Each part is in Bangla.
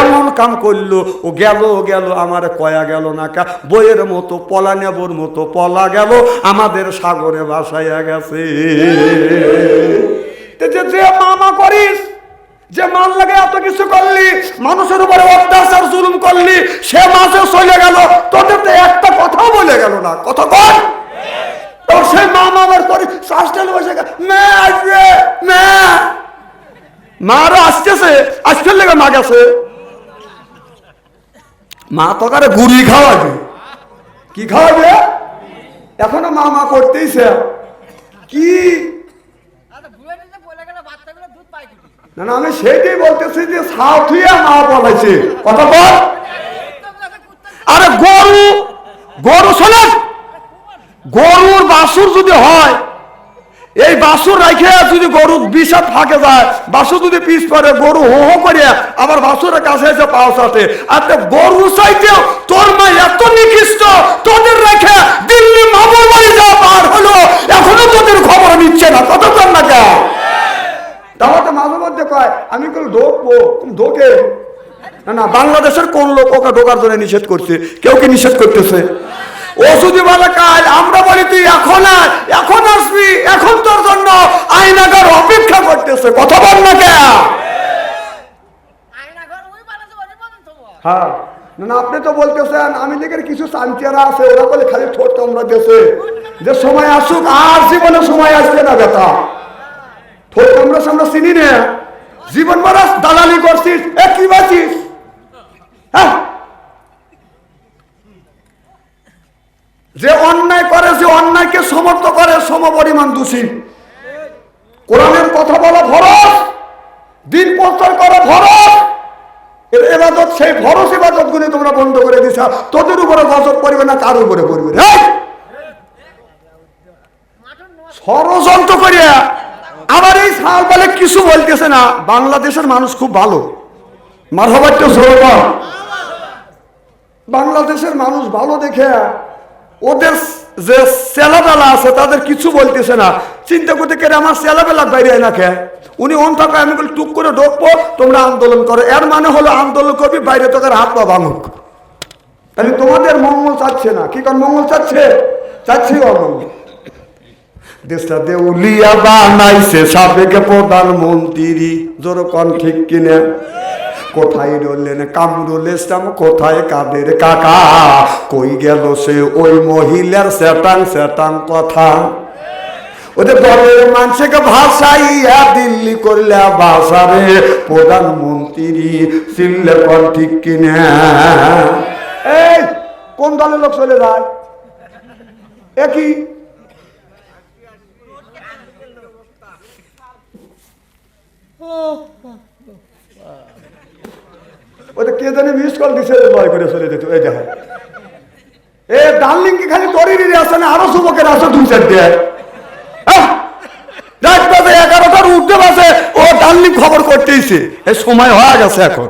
এমন কাম করলো, ও গেল আমার কয়া গেল না কা, বইয়ের মতো পলা নেবর মতো পলা গেল, আমাদের সাগরে ভাসাইয়া গেছে। যে মামা করিস, যে মান লাগে এত কিছু করলি, মানুষের উপরে অত্যাচার জুলুম করলি, সে মাঝে চলে গেল, তোদের তো একটা কথাও বলে গেল না। কথা কর, তোর সেই মামা আবার করি শ্বাসটালে বসে মা আসবে, মা আরো আসতেছে, আসতে লেগে মা গেছে। মা তো কারে গুড়ি খাওয়াবে, কি খাওয়াবে? এখনো মা করতেইছে কি? না না, আমি সেইটাই বলতেছি যে সাউথিয়া মা বলাইছে। কথা বল। আরে গরু শোনেন, গরুর বাছুর যদি হয়, এই বাছুর রাখে যদি গরু বিষাদ ফাঁকে যায়, বাছুর যদি পিছ পরে, গরু হো হো করে আবার বাছুরের কাছে এসে পাও সাথে। আর গরু চাইতেও তোর মা এত নিকৃষ্ট, তোদের রেখে দিল্লি মামুর বাড়ি যাওয়া পার হলো, এখনো তোদের খবর নিচ্ছে না। কত কর না কে? তাহলে মাঝে মধ্যে কয় আমি কেউ ঢোকবো, তুমি ঢোকে না। না, বাংলাদেশের কোন লোক ওকে ঢোকার জন্য নিষেধ করছে? কেউ কি নিষেধ করতেছে? ও যদি বলে কাজ, আমরা বলি তুই এখন আসবি, এখন তোর জন্য আয়নাঘর অপেক্ষা করতেছে। কথা বল না কে? হ্যাঁ, না আপনি তো বলতেছেন আমি দেখে কিছু চাঞ্চিয়ারা আছে, ওরা বলে খালি ঠোঁট কামড়া দেশে, যে সময় আসুক, আর জীবনে সময় আসবে না বেটা। ঠোঁট কামড়া আমরা চিনি না, জীবন মারাস দালালি করছিস, কি বাঁচিস? হ্যাঁ, যে অন্যায় করে, যে অন্যায়কে সমর্থন করে, সমপরিমাণ দোষী। কোরআনের কথা বলা ফরজ, দিন প্রচার করা ফরজ। এর ইবাদত, সেই ফরজ ইবাদত গুলি তোমরা বন্ধ করে দিছ। তোদের উপরে গজব পড়বে না, কার উপরে পড়বে? ষড়যন্ত্র করিয়া আবার এই সাল বলে কিছু বলতেছে না। বাংলাদেশের মানুষ খুব ভালো, মারহাবাটা জোরদার। বাংলাদেশের মানুষ ভালো দেখে ওদের যে ছেলেবেলা আছে তাদের কিছু বলতেছে না। চিন্তা করতে কেন আমার ছেলেবেলা বাইরে না কে? উনি অন থাকা, আমি বলি টুক করে ঢোকবো, তোমরা আন্দোলন করো। এর মানে হলো আন্দোলন করবি, বাইরে তোকে হাত পা ভাঙুক। তাহলে তোমাদের মঙ্গল চাচ্ছে না। কি কারণ মঙ্গল চাচ্ছে? চাচ্ছি অমঙ্গল। দেশটা দেউলিয়া বানাইছে সাবেক প্রধানমন্ত্রী, জোর কন ঠিক কিনে? কোথায় রইলেন কামরুল ইসলাম, কোথায় কাদের কাকা? কই গেল সে ওই মহিলার সেটাং কথা? ওদের দলের মানুষকে ভাষাইয়া দিল্লি করলে বাসারে প্রধানমন্ত্রী চিল্লে কন ঠিক কিনে? এই কোন দলের লোক চলে যায়? একই ওটা কে জানি মিস কল দিছে, লয় করে চলে যেত। এই দেখো, এ ডার্লিং কি খালি তরিরই আছে না, আরো যুবকের আছে দুই চারটে। রাত বাজে 11টার উঠতে বাজে, ও ডার্লিং খবর করতেইছে। এই সময় হয়ে গেছে এখন।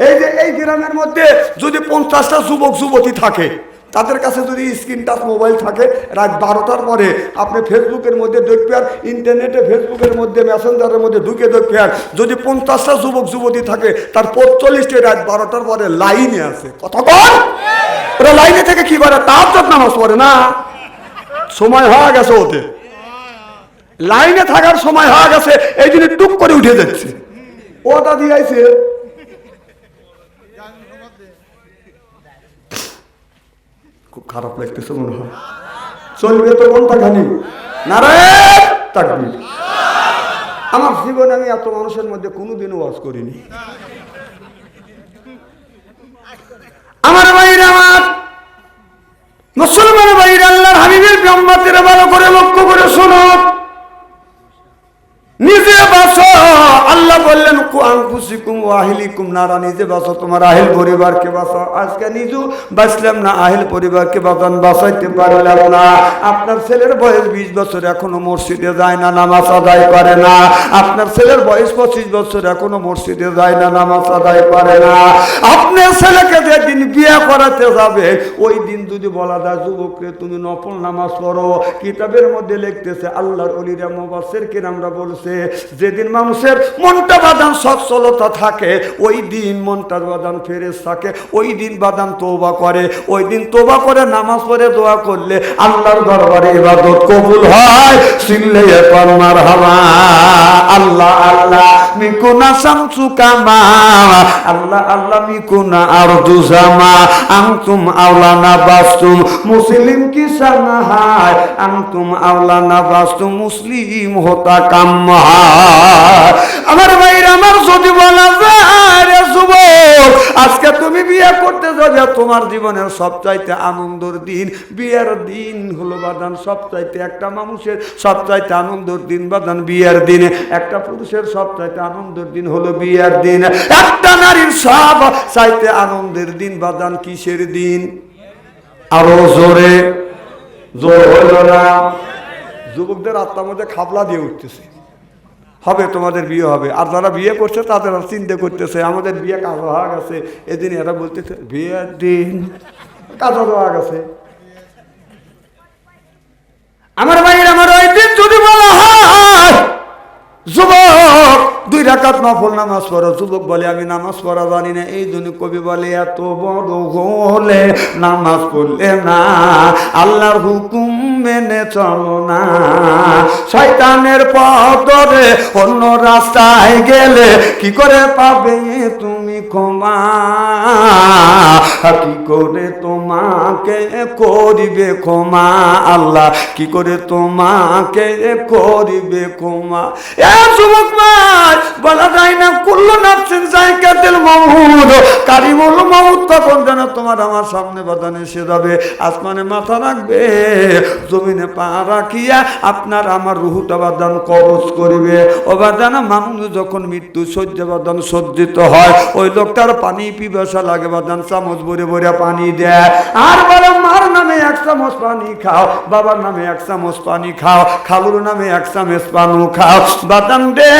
এই যে এই গ্রামের মধ্যে যদি 50টা যুবক যুবতী থাকে, তাদের কাছে যদি স্ক্রিন টাচ মোবাইল থাকে, রাত 12টার পরে আপনি ফেসবুকের মধ্যে দেখবেন, ইন্টারনেটে ফেসবুকের মধ্যে মেসেঞ্জারের মধ্যে ঢুকে দেখবেন, যদি 50টা যুবক যুবতী থাকে, তার 45টা রাত 12টার পরে লাইনে আছে। কথা বল। ওরা লাইনে থেকে কি করে? তাহাজ্জুদ নামাজ পড়ে না। সময় হয়ে গেছে, ওতে লাইনে থাকার সময় হয়ে গেছে, এই জন্য টুক করে উঠে যাচ্ছে। ওটা দিয়েছে খুব খারাপ লাগতেছে মনে হয়। চলবে তো কোনটা খানি? নারায়ণ তাকবীর। আমার জীবনে আমি এত মানুষের মধ্যে কোনোদিনও ওয়াজ করিনি। আমার ভাইরা, আমার মুসলমান ভাইরা, আল্লাহর হাবিবের ব্রহ্মাতের ভালো করে লক্ষ্য করে শোনো। নিজে বাঁচো। আল্লাহ বললেন কু আনফুসিকুম ওয়া আহলিকুম নারা, নিজে বাঁচো, তোমার আহল পরিবারকে বাঁচাও। আজকে নিজেও বাঁচলাম না, আহল পরিবারকে বাঁচাইতে পারলাম না। আপনার ছেলের বয়স 20 বছর, এখনো মসজিদে যায় না, নামাজ আদায় করে না। আপনার ছেলের বয়স 25 বছর, এখনো মসজিদে যায় না, নামাজ আদায় করে না। আপনার ছেলেকে যেদিন বিয়ে করাতে যাবে, ওই দিন যদি বলা যায় যুবকরে তুমি নফল নামাজ পড়ো, কিতাবের মধ্যে লিখতেছে আল্লাহর ওলিরা মুফাসসির কিরামরা বলছে, যেদিন মানুষের মনটা বাঁধান সচ্ছল দুর্বলতা থাকে, ওই দিন মনটার বাদান ফেরেশ থাকে, ওই দিন বাদান তওবা করে, ওই দিন তওবা করে নামাজ পড়ে দোয়া করলে আল্লাহর দরবারে ইবাদত কবুল হয়। সিল্লে কর মারহাবা। আল্লাহ আল্লাহ মিকুনা শামসু কামা, আল্লাহ আল্লাহ মিকুনা আরদু জামা, আনতুম আওলানা বাস্তুম মুসলিম কি সানাহায়, আনতুম আওলানা বাস্তুম মুসলিম হতা কাম্মা। আমার ভাইরা আমার, যদি বলা যায় রে যুবক, আজকে তুমি বিয়ে করতে যাবে, তোমার জীবনের সবচাইতে আনন্দের দিন বিয়ের দিন হলো বাদান। সবচাইতে একটা মানুষের সবচাইতে আনন্দের দিন বাদান বিয়ের দিন, একটা পুরুষের সবচাইতে আনন্দের দিন হলো বিয়ের দিন, একটা নারীর সব চাইতে আনন্দের দিন বাদান কিসের দিন? আরো জোরে জোর হইল না? যুবকদের আত্মার মধ্যে খাবলা দিয়ে উঠতেছে, হবে তোমাদের বিয়ে হবে। আর যারা বিয়ে করছে তাদের চিন্তা করতেছে আমাদের বিয়ে কাজ হওয়া গেছে, এদিন এরা বলতেছে বিয়ের দিন কাজ হওয়া গেছে। আমার ভাইয়ের আমার ওই দিন যদি বলা হয় যুবক 2 রাকাত নফল নামাজ পড়ো, যুবক বলে আমি নামাজ পড়া জানি না। এই জন্য কবি বলে এত বড় হলে নামাজ পড়লে না, আল্লাহর হুকুম মেনে চলো না, শয়তানের পথ ধরে অন্য রাস্তায় গেলে কি করে পাবে তুমি ক্ষমা, কি করে তোমাকে করিবে ক্ষমা, আল্লাহ কি করে তোমাকে করিবে ক্ষমা। এ যুবক ভাই, বলা যায় না কুল্লু নাফসিন যায়কাতুল মাউত, কারিমুল মাউত তখন যেন তোমার আমার সামনে বাদান এসে যাবে। আসমানে মাথা রাখবে, জমিনে পা রাখিয়া আপনার আমার রুহুটা বাদান কবজ করিবে। ও বাদান, মানুষ যখন মৃত্যু শয্যা বাদান সজ্জিত হয়, ওই লোকটার পানি পিপাসা লাগে বাদান, চামচ ভরে ভরে পানি দেয় আর বলে মার নামে 1 চামচ পানি খাও, বাবার নামে 1 চামচ পানি খাও, খালুর নামে 1 চামচ পানি খাও। বাদান দে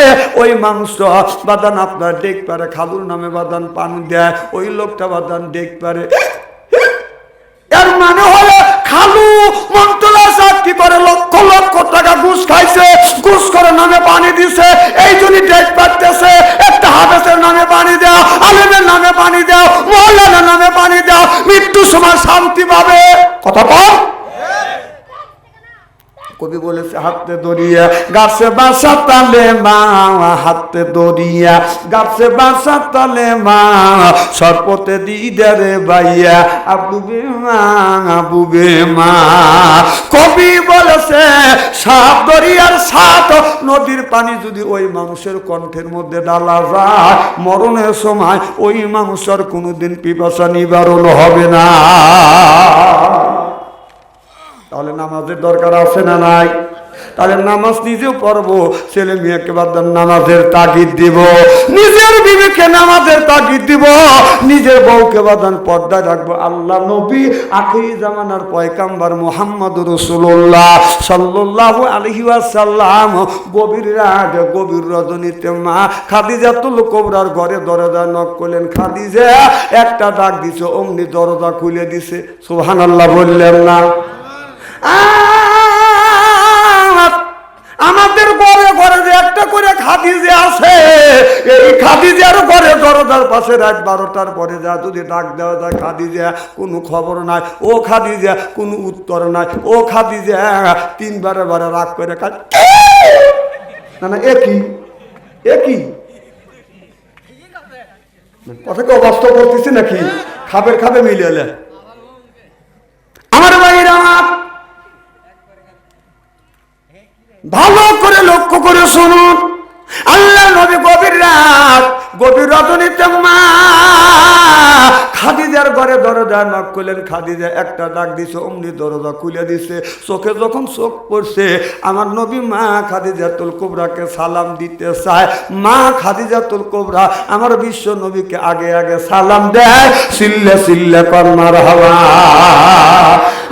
ওই মানুষটা বাদান আপনার ডেক পারে, খালুর নামে বাদান পানি দেয়, ওই লোকটা বাদান ডেক পারে। এর মানে হলো খালু মন্ত্রলা সাহেব কি করে লক্ষ লক্ষ টাকা ঘুষ খাইছে, ঘুষ করে নামে পানি দিছে, এই জন্য ডেক পারতেছে। একটা হাফেজের নামে পানি দাও, আলেমের নামে পানি দাও, মহল্লার নামে পানি দাও, মৃত্যুর সময় শান্তি পাবে। কথা কম। কবি বলেছে হাতে দরিয়া গাছে বাসা তালে মা, হাতে দরিয়া গাছে বাসা তালে মা, সরপতে দিদারে বাইয়া আবুবে মা, আবুবে মা। কবি বলেছে সাত দরিয়ার সাত নদীর পানি যদি ওই মানুষের কণ্ঠের মধ্যে ডালা যায়, মরণের সময় ওই মানুষের কোনোদিন পিপাসা নিবারণ হবে না। তাহলে নামাজের দরকার আছে না নাই? তাহলে নামাজ নিজেও পড়বো, ছেলে মেয়েকে বাদান নামাজের তাগিদ দিব, নিজের বিবেকে নামাজের তাগিদ দিব, নিজের বউকে বাদান পর্দায় রাখবো। আল্লাহ নবী আখিরি জামানার পয়গাম্বর মুহাম্মদুর রাসূলুল্লাহ সাল্লাল্লাহু আলাইহি ওয়াসাল্লাম গভীর রাত গভীর রজনীতে মা খাদিজাতুল কুবরার ঘরে দরজা নক করলেন। খাদিজা একটা ডাক দিছে, অমনি দরজা খুলে দিছে। সুবহানাল্লাহ বললেন না? আমাদের ঘরে ঘরে যে একটা করে খাদিজা আছে, এই খাদিজার ঘরে দরজার পাশে রাত 12টার পরে যা যদি ডাক দেওয়া যায়, খাদিজা কোনো খবর নাই, ও খাদিজা কোনো উত্তর নাই, ও খাদিজা 3 বারে বারে রাগ করে না না একই একই কথাকে অবাস্তব করতেছি নাকি? খাবে খাবে মিলিয়ে আমার ভাইরা ভালো করে লক্ষ্য করে শুনুন। আল্লাহ নবী গভীর রাত গভীর রজনীতে মা খাদিজার ঘরে দরজা নক করলেন। খাদিজা একটা ডাক দিছে, অমনি দরজা খুলে দিছে। চোখে যখন চোখ পড়ছে, আমার নবী মা খাদিজাতুল কুবরাকে সালাম দিতে চায়। মা খাদিজাতুল কুবরা আমার বিশ্ব নবীকে আগে আগে সালাম দেয়। সিল্লে সিল্লে কর মারহাবা।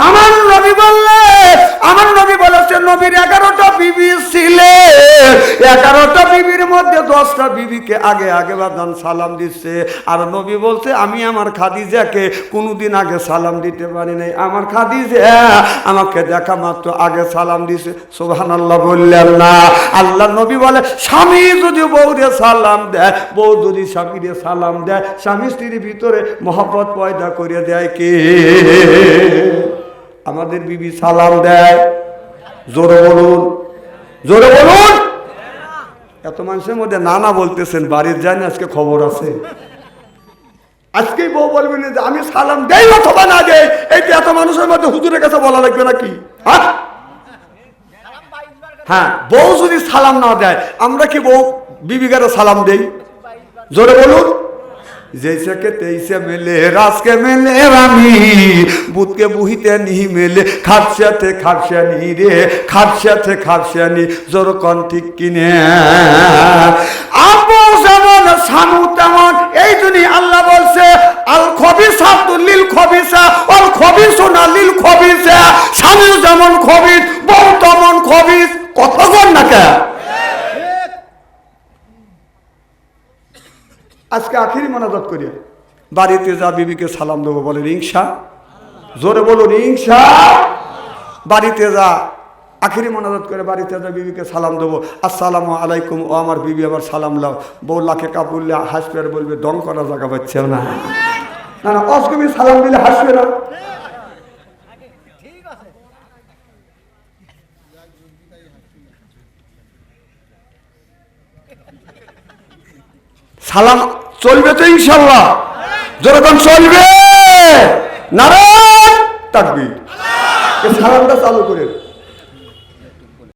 আমার নবী বললেন, আমার নবী বলেছে নবীর 11টা বিবি ছিলেন, 11টা বিবির মধ্যে 10টা বিবিকে আগে আগে বাদান সালাম দিচ্ছে। আর নবী বলছে আমি আমার খাদিজাকে কোনোদিন আগে সালাম দিতে পারি নাই, আমার খাদিজা আমাকে দেখা মাত্র আগে সালাম দিছে। সুবহানাল্লাহ বললেন না? আল্লাহ নবী বলে স্বামী যদি বউরে সালাম দেয়, বউ যদি স্বামীরে সালাম দেয়, স্বামী স্ত্রীর ভিতরে মহব্বত পয়দা করে দেয় কে? আমাদের বিবি সালাম দেয়। জোরে বলুন, জোরে বলুন। এত মানুষের মধ্যে নানা বলতেছেন, বাড়ির যান আজকে খবর আছে। আজকেই বউ বলবেন যে আমি সালাম দেই অথবা না দেই, এইটা এত মানুষের মধ্যে হুজুরের কাছে বলা লাগবে নাকি? হ্যাঁ, বউ যদি সালাম না দেয়, আমরা কি বউ বিবিকারে সালাম দেই? জোরে বলুন। जैसे के तैसे मिले रास के मिले रामी बुध के बुहिते नहीं मिले खापशाते खापशानी रे खापशाते खापशानी जोर कौन ठीक किने आपो যেমন সানু তেমন এই জন্য আল্লাহ বলছে আল খবিসাতু লিল খবিসা ওয়াল খবিসুনা লিল খবিসা। স্বামী যেমন খবিস, বউ তেমন খবিস। কতক্ষণ না কে? আজকে আখিরি মোনাজাত করি, বাড়িতে যা বিবিকে সালাম দেবো বলেন ইনশা। জোরে বলুন ইনশা। বাড়িতে যা আখিরি মোনাজাত করে বাড়িতে যা বিবিকে সালাম দেবো, আসসালামু আলাইকুম। ও আমার বিবি আমার সালাম লাও। বউ লাখে কাপুরলে হাসবে আর বলবে দম করা জায়গা পাচ্ছে না। না না, অসগবি সালাম দিলে হাসবে না। সালাম চলবে তো ইনশাল্লাহ? যেরকম চলবে নারায়ণ তাকবীর। সালামটা চালু করে